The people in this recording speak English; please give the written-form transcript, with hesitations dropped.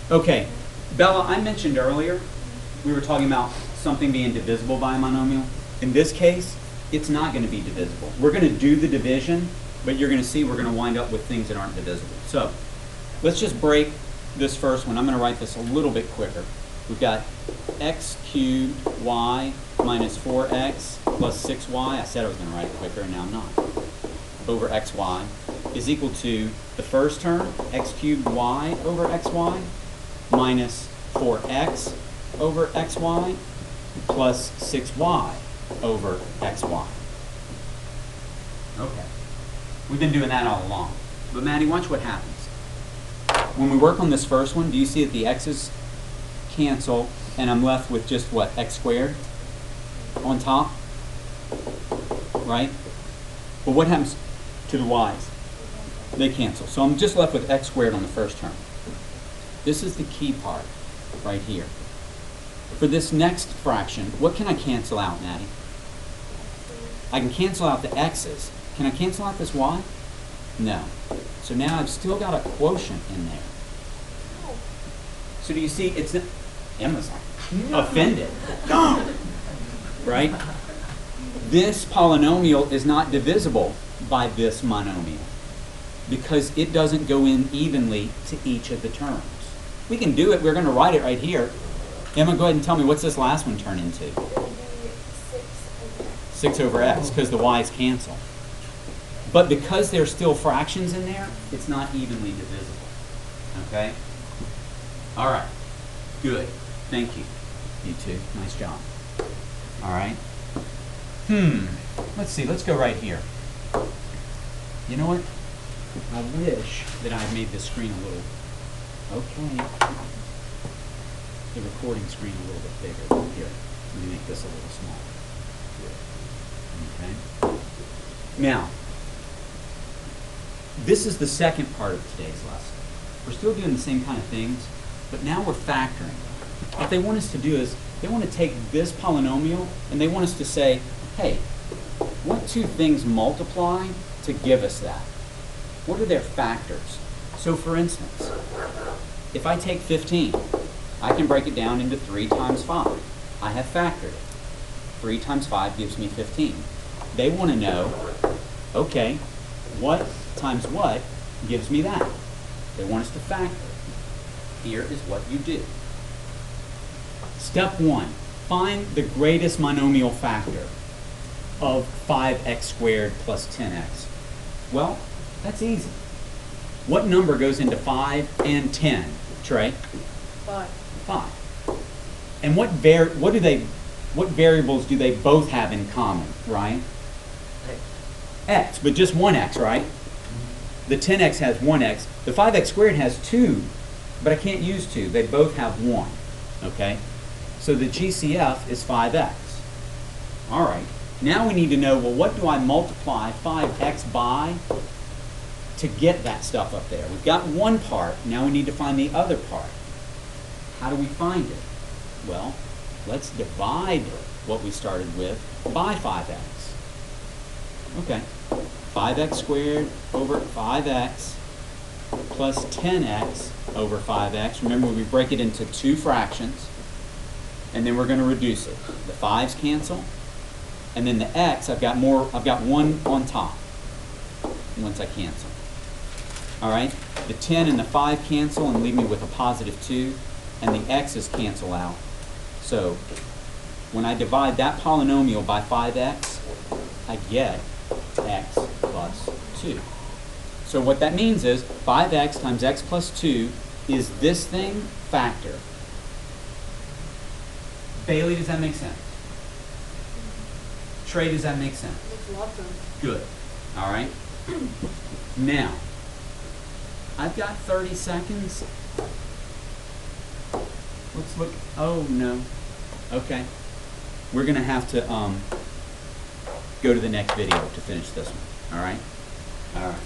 Okay, Bella, I mentioned earlier, we were talking about something being divisible by a monomial. In this case, it's not going to be divisible. We're going to do the division, but you're going to see we're going to wind up with things that aren't divisible. So, let's just break this first one. I'm going to write this a little bit quicker. We've got x cubed y minus 4x plus 6y. I said I was going to write it quicker, and now I'm not. Over xy is equal to the first term, x cubed y over xy, minus 4x over xy, plus 6y over xy. Okay. We've been doing that all along. But Maddie, watch what happens. When we work on this first one, do you see that the x's cancel, and I'm left with just what, x squared on top, right? But what happens to the y's? They cancel. So I'm just left with x squared on the first term. This is the key part right here. For this next fraction, what can I cancel out, Maddie? I can cancel out the x's. Can I cancel out this y? No. So now I've still got a quotient in there. So do you see, it's, Emma's offended. Right? This polynomial is not divisible by this monomial because it doesn't go in evenly to each of the terms. We can do it. We're going to write it right here. Emma, go ahead and tell me, what's this last one turn into? 6 over x, because the y's cancel. But because there's still fractions in there, it's not evenly divisible. Okay? All right. Good. Thank you. You too. Nice job. All right. Let's see. Let's go right here. You know what? I wish that I had made this screen a little... Okay. The recording screen a little bit bigger. Here. Let me make this a little smaller. Okay. Now, this is the second part of today's lesson. We're still doing the same kind of things, but now we're factoring. What they want us to do is, they want to take this polynomial and they want us to say, hey, what two things multiply to give us that? What are their factors? So for instance, if I take 15, I can break it down into 3 times 5. I have factored it. 3 times 5 gives me 15. They want to know, okay, what times what gives me that? They want us to factor. Here is what you do. Step 1, find the greatest monomial factor of 5x squared plus 10x. Well, that's easy. What number goes into 5 and 10, Trey? 5. 5. And what variables do they both have in common, Ryan? X, but just one x, right? The 10x has one x. The 5x squared has 2, but I can't use 2. They both have 1, okay? So the GCF is 5x. All right. Now we need to know, well, what do I multiply 5x by to get that stuff up there? We've got one part. Now we need to find the other part. How do we find it? Well, let's divide what we started with by 5x. Okay. 5x squared over 5x plus 10x over 5x. Remember, we break it into 2 fractions, and then we're going to reduce it. The 5's cancel, and then the x, I've got 1 on top once I cancel. All right? The 10 and the 5 cancel and leave me with a positive 2, and the x's cancel out. So when I divide that polynomial by 5x, I get x plus 2. So what that means is 5x times x plus 2 is this thing factor. Bailey, does that make sense? Trey, does that make sense? Makes a lot of sense. Good. All right. Now, I've got 30 seconds. Let's look. Oh, no. Okay. We're going to have to go to the next video to finish this one. All right? All right.